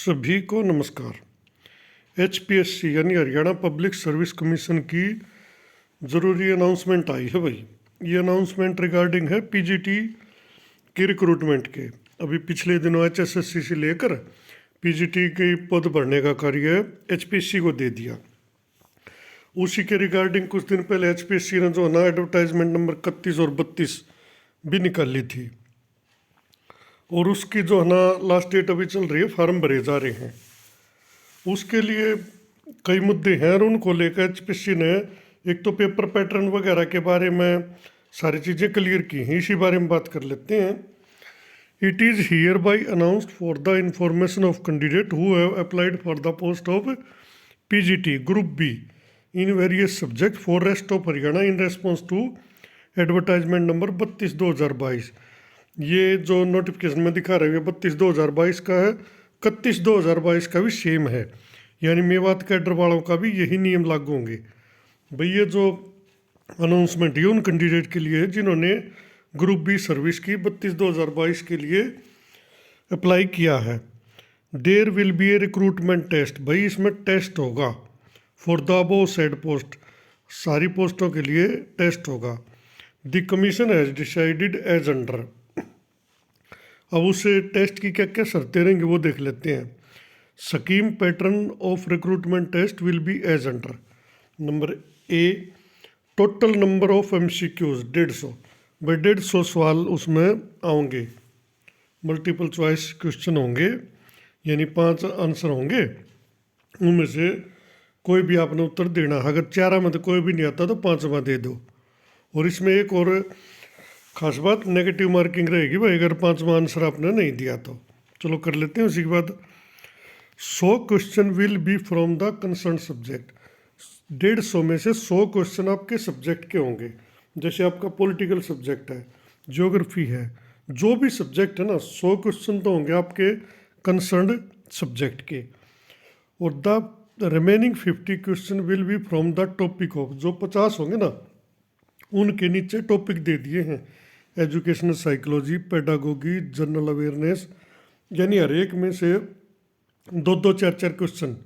सभी को नमस्कार। एचपीएससी यानी हरियाणा पब्लिक सर्विस कमीशन की ज़रूरी अनाउंसमेंट आई है भाई। ये अनाउंसमेंट रिगार्डिंग है पीजीटी की रिक्रूटमेंट के। अभी पिछले दिनों एचएसएससी से लेकर पीजीटी के पद भरने का कार्य एचपीएससी को दे दिया। उसी के रिगार्डिंग कुछ दिन पहले एचपीएससी ने जो है ना एडवर्टाइजमेंट नंबर 31 और 32 भी निकाली थी, और उसकी जो है ना लास्ट डेट अभी चल रही है, फॉर्म भरे जा रहे हैं। उसके लिए कई मुद्दे हैं और उनको लेकर एचपीएससी ने एक तो पेपर पैटर्न वगैरह के बारे में सारी चीज़ें क्लियर की हैं। इसी बारे में बात कर लेते हैं। It is hereby announced for the information of candidate who have applied for the post of PGT group B in various subject for rest of Haryana in response to advertisement number 32/2022। ये जो notification में दिखा रहे हैं 32/2022 का है, 31/2022 का भी सेम है। यानी मेवात कैडर वालों का भी यही नियम लागू होंगे भाई। ये जो अनाउंसमेंट है उन कैंडिडेट के लिए जिन्होंने ग्रुप बी सर्विस की 32/2022 के लिए अप्लाई किया है। There will be a recruitment test, भाई इसमें टेस्ट होगा for the above said post, सारी पोस्टों के लिए टेस्ट होगा। The commission has decided as under. अब उस टेस्ट की क्या क्या शर्तें रहेंगी वो देख लेते हैं। Scheme pattern of recruitment test will be as under. Number A, total number of MCQs 150, भाई 150 सवाल उसमें आएंगे। मल्टीपल चॉइस क्वेश्चन होंगे, यानी 5 आंसर होंगे, उनमें से कोई भी आपने उत्तर देना। अगर 4 में तो कोई भी नहीं आता तो 5वां दे दो। और इसमें एक और खास बात, नेगेटिव मार्किंग रहेगी भाई अगर 5वां आंसर आपने नहीं दिया तो। चलो कर लेते हैं। उसी के बाद 100 question will be from the concern subject. 150 में से 100 क्वेश्चन आपके सब्जेक्ट के होंगे। जैसे आपका पॉलिटिकल सब्जेक्ट है, ज्योग्राफी है, जो भी सब्जेक्ट है ना, 100 क्वेश्चन तो होंगे आपके कंसर्न सब्जेक्ट के। और the remaining 50 question will be from the topic of, जो 50 होंगे ना उनके नीचे टॉपिक दे दिए हैं। Educational psychology, pedagogy, general awareness, यानी हर एक में से 2-2, 4-4 क्वेश्चन,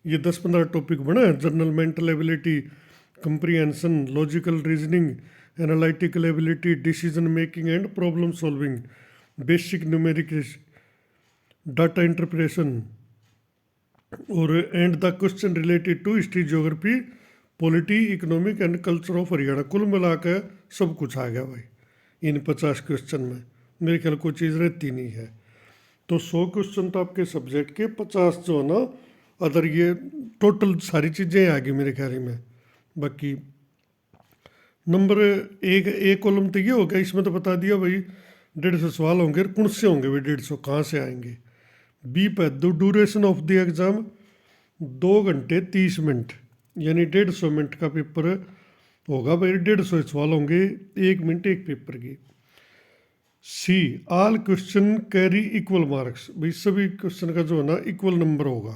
ये 10-15 टॉपिक बना है। General mental ability, comprehension, logical reasoning, analytical ability, decision making and problem solving, basic numeric, data interpretation, और and the question related to history, geography, polity, economic and culture of Haryana. कुल मिलाकर सब कुछ आ गया भाई इन 50 क्वेश्चन में। मेरे ख्याल कोई चीज़ रहती नहीं है। तो 100 क्वेश्चन तो आपके सब्जेक्ट के, 50 जो है ना अदर, ये टोटल सारी चीज़ें आ गई मेरे ख्याल में। बाकी नंबर एक कॉलम तो ये हो गया, इसमें तो बता दिया भाई 150 सवाल होंगे। कौन से होंगे भाई 150, कहाँ से आएंगे। बी पर ड्यूरेशन ऑफ द एग्ज़ाम 2 घंटे 30 मिनट, यानी 150 मिनट का पेपर होगा भाई। 150 सवाल होंगे, 1 मिनट एक पेपर की। C, all question carry equal marks, भाई सभी क्वेश्चन का जो है ना इक्वल नंबर होगा।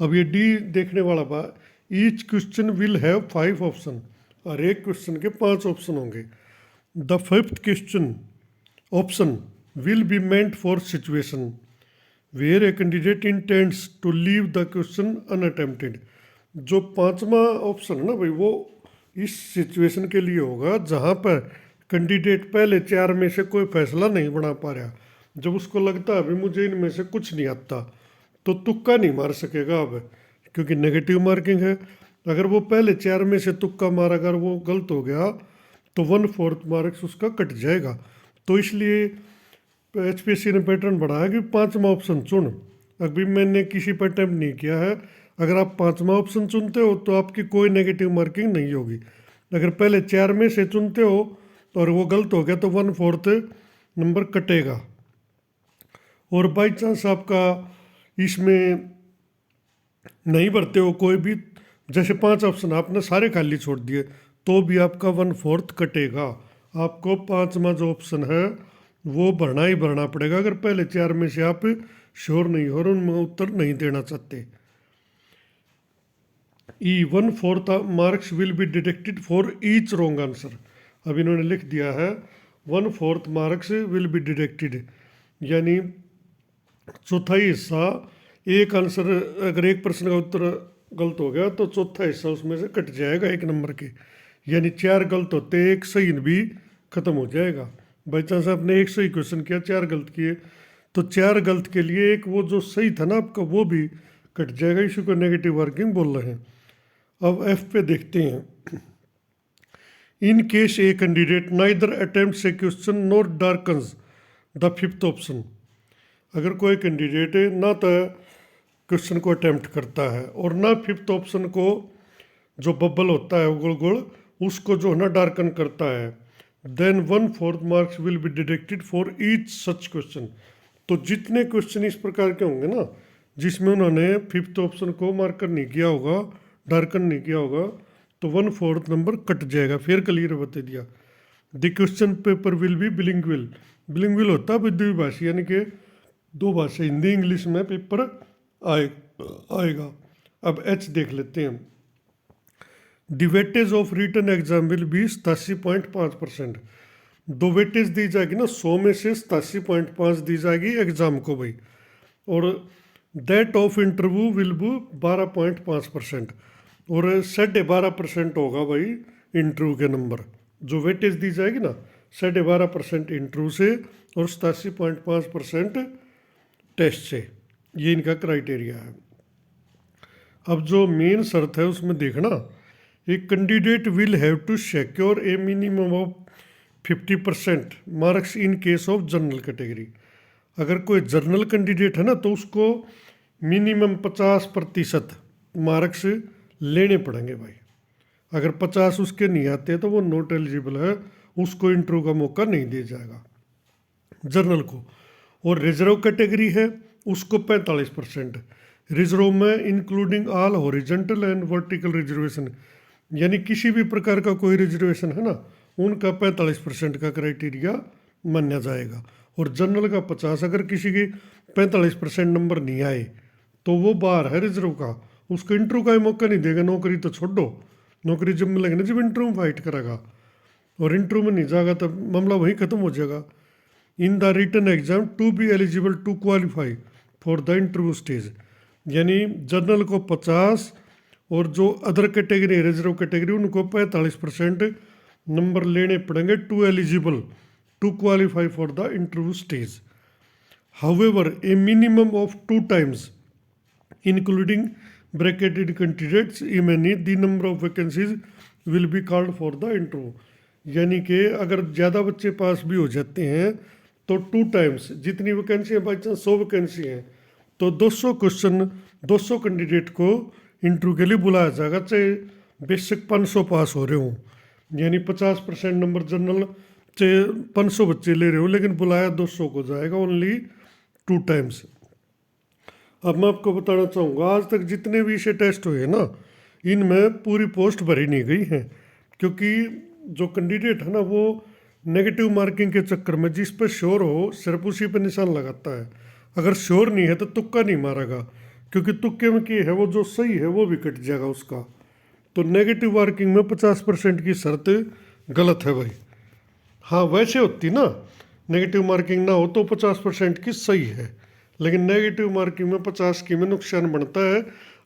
अब ये डी देखने वाला बात, each question will have 5 option, और एक क्वेश्चन के 5 ऑप्शन होंगे। The 5th question option will be meant for situation where a candidate intends to leave the question unattempted. जो 5वां ऑप्शन है ना भाई, वो इस सिचुएशन के लिए होगा जहाँ पर कैंडिडेट पहले 4 में से कोई फैसला नहीं बना पा रहा। जब उसको लगता है अभी मुझे इनमें से कुछ नहीं आता, तो तुक्का नहीं मार सकेगा अब, क्योंकि नेगेटिव मार्किंग है। अगर वो पहले 4 में से तुक्का मारा, अगर वो गलत हो गया तो 1/4 मार्क्स उसका कट जाएगा। तो इसलिए एचपीएससी ने पैटर्न बढ़ाया कि 5वां ऑप्शन चुन। अभी मैंने किसी पर अटैम्प्ट नहीं किया है, अगर आप 5वां ऑप्शन चुनते हो तो आपकी कोई नेगेटिव मार्किंग नहीं होगी। अगर पहले 4 में से चुनते हो और वो गलत हो गया तो 1/4 नंबर कटेगा। और बाई चांस आपका इसमें नहीं भरते हो कोई भी, जैसे 5 ऑप्शन आपने सारे खाली छोड़ दिए, तो भी आपका 1/4 कटेगा। आपको 5वां जो ऑप्शन है वो भरना ही भरना पड़ेगा, अगर पहले 4 में से आप श्योर नहीं हो और उनमें उत्तर नहीं देना चाहते। ई 1/4 marks will be deducted for each wrong answer. अब इन्होंने लिख दिया है 1/4 मार्क्स विल बी डिडक्टेड, यानी चौथाई हिस्सा एक आंसर, अगर एक प्रश्न का उत्तर गलत हो गया तो चौथा हिस्सा उसमें से कट जाएगा एक नंबर के, यानी 4 गलत होते एक सही भी खत्म हो जाएगा। बाई चांस आपने एक सही क्वेश्चन किया, 4 गलत किए, तो 4 गलत के लिए एक वो जो सही था ना आपका वो भी कट जाएगा, इसी को नेगेटिव मार्किंग बोल रहे हैं। अब एफ पे देखते हैं। In case a candidate neither attempts a question nor darkens the fifth option, अगर कोई कैंडिडेट ना तो क्वेश्चन को अटेम्प्ट करता है और ना फिफ्थ ऑप्शन को जो बबल होता है गोल गोल उसको जो है ना डार्कन करता है, then 1/4 marks will be deducted for each such question. तो जितने क्वेश्चन इस प्रकार के होंगे ना जिसमें उन्होंने फिफ्थ ऑप्शन को मार्कर नहीं किया होगा, डार्कन नहीं किया होगा, तो 1/4 नंबर कट जाएगा। फिर क्लियर बता दिया। The question paper will be bilingual, bilingual होता है द्विभाषी, यानी कि दो भाषा हिंदी इंग्लिश में पेपर आएगा। अब एच देख लेते हैं। The weightage of written exam will be 87.5%। दो वेटेज दी जाएगी ना, 100 में से 87.5 दी जाएगी एग्जाम को भाई, और that of interview will be 12.5%, और 12.5% होगा भाई इंटरव्यू के नंबर। जो वेटेज दी जाएगी ना 12.5% इंटरव्यू से और 87.5% टेस्ट से, ये इनका क्राइटेरिया है। अब जो मेन शर्त है उसमें देखना, एक candidate will have to secure a minimum of 50% marks in case of general category. अगर कोई जनरल कैंडिडेट है ना तो उसको मिनिमम 50% मार्क्स लेने पड़ेंगे भाई। अगर 50 उसके नहीं आते तो वो नॉट एलिजिबल है, उसको इंटरव्यू का मौका नहीं दिया जाएगा जनरल को। और रिजर्व कैटेगरी है उसको 45%, रिजर्व में including all horizontal and vertical reservation, यानी किसी भी प्रकार का कोई रिजर्वेशन है ना उनका 45% का क्राइटेरिया माना जाएगा। और जनरल का 50, अगर किसी के 45% नंबर नहीं आए तो वो बाहर है रिजर्व का, उसको इंटरव्यू का ही मौका नहीं देगा। नौकरी तो छोड़ दो, नौकरी जब मिलेगी ना जब इंटरव्यू में फाइट करेगा, और इंटरव्यू में नहीं जाएगा तब मामला वहीं खत्म हो जाएगा। In the written exam to be eligible to qualify for the interview stage, यानी जनरल को 50 और जो अदर कैटेगरी रिजर्व कैटेगरी उनको 45% नंबर लेने पड़ेंगे to eligible to qualify for the interview stage. However a minimum of 2 times including bracketed candidates इमेनी the number of vacancies will be called for the interview, यानी कि अगर ज़्यादा बच्चे पास भी हो जाते हैं तो 2 times जितनी वैकेंसी है, बाई चांस 100 वैकेंसी हैं तो 200 क्वेश्चन 200 कैंडिडेट को इंटरव्यू के लिए बुलाया जाएगा, चाहे बेशक 500 पास हो रहे हों, यानी 50% नंबर जनरल चाहे 500 बच्चे ले रहे हो, लेकिन बुलाया 200 को जाएगा ओनली 2 times। अब मैं आपको बताना चाहूँगा आज तक जितने भी इसे टेस्ट हुए ना इनमें पूरी पोस्ट भरी नहीं गई हैं, क्योंकि जो कैंडिडेट है ना वो नेगेटिव मार्किंग के चक्कर में जिस पर श्योर हो सिर्फ उसी पर निशान लगाता है। अगर श्योर नहीं है तो तुक्का नहीं मारेगा, क्योंकि तुक्के में की है वो जो सही है वो भी कट जाएगा उसका। तो नेगेटिव मार्किंग में 50% की शर्त गलत है भाई। हाँ वैसे होती ना, नेगेटिव मार्किंग ना हो तो 50% की सही है, लेकिन नेगेटिव मार्किंग में 50 की में नुकसान बनता है।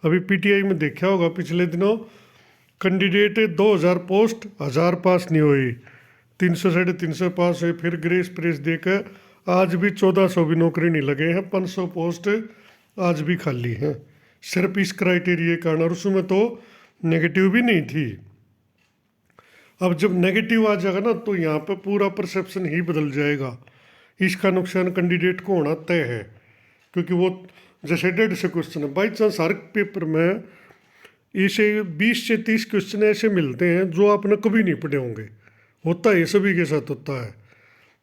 अभी पीटीआई में देखा होगा पिछले दिनों कैंडिडेट 2000 पोस्ट 1000 पास नहीं हुई, 300 350 पास हुए, फिर ग्रेस प्रेस देकर आज भी 1400 भी नौकरी नहीं लगे हैं, 500 पोस्ट आज भी खाली हैं सिर्फ इस क्राइटेरिया के कारण, और उसमें तो नेगेटिव भी नहीं थी। अब जब नेगेटिव आ जाएगा ना तो यहाँ पे पूरा परसेप्शन ही बदल जाएगा, इसका नुकसान कैंडिडेट को होना तय है। क्योंकि वो जैसे 150 क्वेश्चन है, बाई चांस हर पेपर में इसे 20 से 30 क्वेश्चन ऐसे मिलते हैं जो आपने कभी नहीं पढ़े होंगे, होता है सभी के साथ होता है।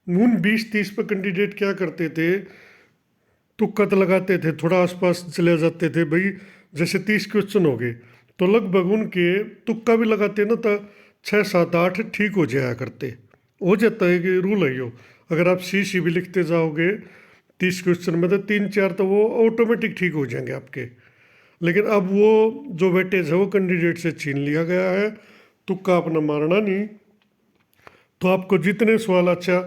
उन 20-30 पर कैंडिडेट क्या करते थे, तुक्का तो लगाते थे, थोड़ा आसपास चले जाते थे भाई, जैसे 30 क्वेश्चन हो गए तो लगभग उनके तुक्का भी लगाते ना तो 6 7 8 ठीक हो जाया करते, हो जाता है कि रूल है यो। अगर आप सी भी लिखते जाओगे 30 क्वेश्चन में तो 3-4 तो वो ऑटोमेटिक ठीक हो जाएंगे आपके। लेकिन अब वो जो वेटेज है वो कैंडिडेट से छीन लिया गया है, तुक्का अपना मारना नहीं। तो आपको जितने सवाल अच्छा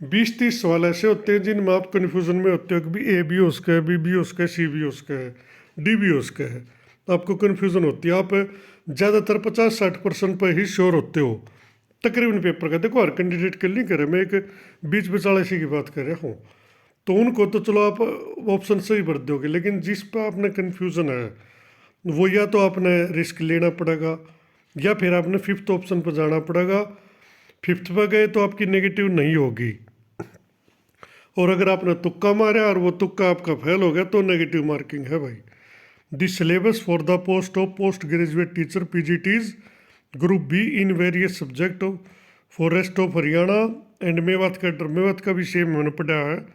20-30 सवाल ऐसे होते हैं जिनमें आप कन्फ्यूजन में होते हो कि भी ए भी हो उसका है, बी भी हो उसका है, सी भी हो उसका है, डी भी हो उसका है। आपको कन्फ्यूजन होती है, आप ज़्यादातर 50-60% पर ही श्योर होते हो तकरीबन पेपर का। देखो हर कैंडिडेट के लिए करे, मैं एक बीच बिचाले सी की बात कर रहा हूँ, तो उनको तो चलो आप ऑप्शन सही भर दोगे, लेकिन जिस पर आपने कन्फ्यूज़न है वो या तो आपने रिस्क लेना पड़ेगा या फिर आपने फिफ्थ ऑप्शन पर जाना पड़ेगा। फिफ्थ पर गए तो आपकी नेगेटिव नहीं होगी, और अगर आपने तुक्का मारा और वो तुक्का आपका फेल हो गया तो नेगेटिव मार्किंग है भाई। The syllabus for the post of post graduate teacher PGTs group B in various subject for rest of Haryana and Mewat cadre, Mewat का भी सेम मैंने पढ़ा है,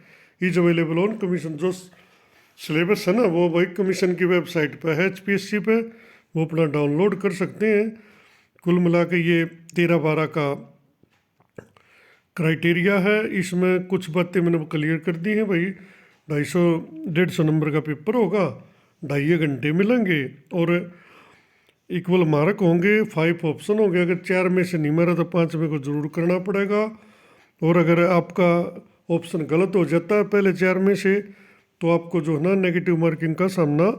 इज अवेलेबल ऑन कमीशन। जो सिलेबस है ना वो भाई कमीशन की वेबसाइट पे है, HPSC पे, वो अपना डाउनलोड कर सकते हैं। कुल मिला के ये 13-12 का क्राइटेरिया है। इसमें कुछ बातें मैंने क्लियर कर दी हैं भाई। 250-150 नंबर का पेपर होगा, 2.5 घंटे मिलेंगे और इक्वल मार्क होंगे। 5 ऑप्शन होंगे, अगर 4 में से नहीं मारा तो 5 में को जरूर करना पड़ेगा। और अगर आपका ऑप्शन गलत हो जाता है पहले 4 में से, तो आपको जो है ना नेगेटिव मार्किंग का सामना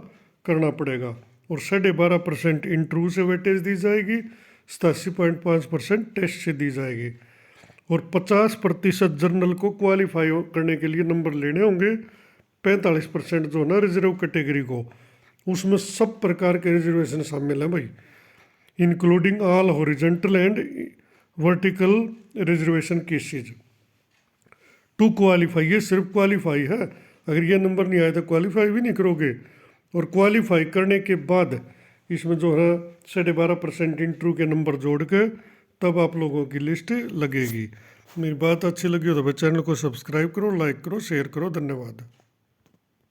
करना पड़ेगा। और 12.5% इंटरव्यू से वेटेज दी जाएगी, 87.5% टेस्ट से दी जाएगी, और 50% जर्नल को क्वालिफाई करने के लिए नंबर लेने होंगे। 45% जो है ना रिजर्व कैटेगरी को, उसमें सब प्रकार के रिजर्वेशन शामिल हैं भाई, including all horizontal and vertical reservation cases. To qualify, ये सिर्फ क्वालिफाई है, अगर ये नंबर नहीं आए तो क्वालिफाई भी नहीं करोगे। और क्वालिफाई करने के बाद इसमें जो है 12.5% इंटरव्यू के नंबर जोड़ के तब आप लोगों की लिस्ट लगेगी। मेरी बात अच्छी लगी हो तो भाई चैनल को सब्सक्राइब करो, लाइक करो, शेयर करो। धन्यवाद।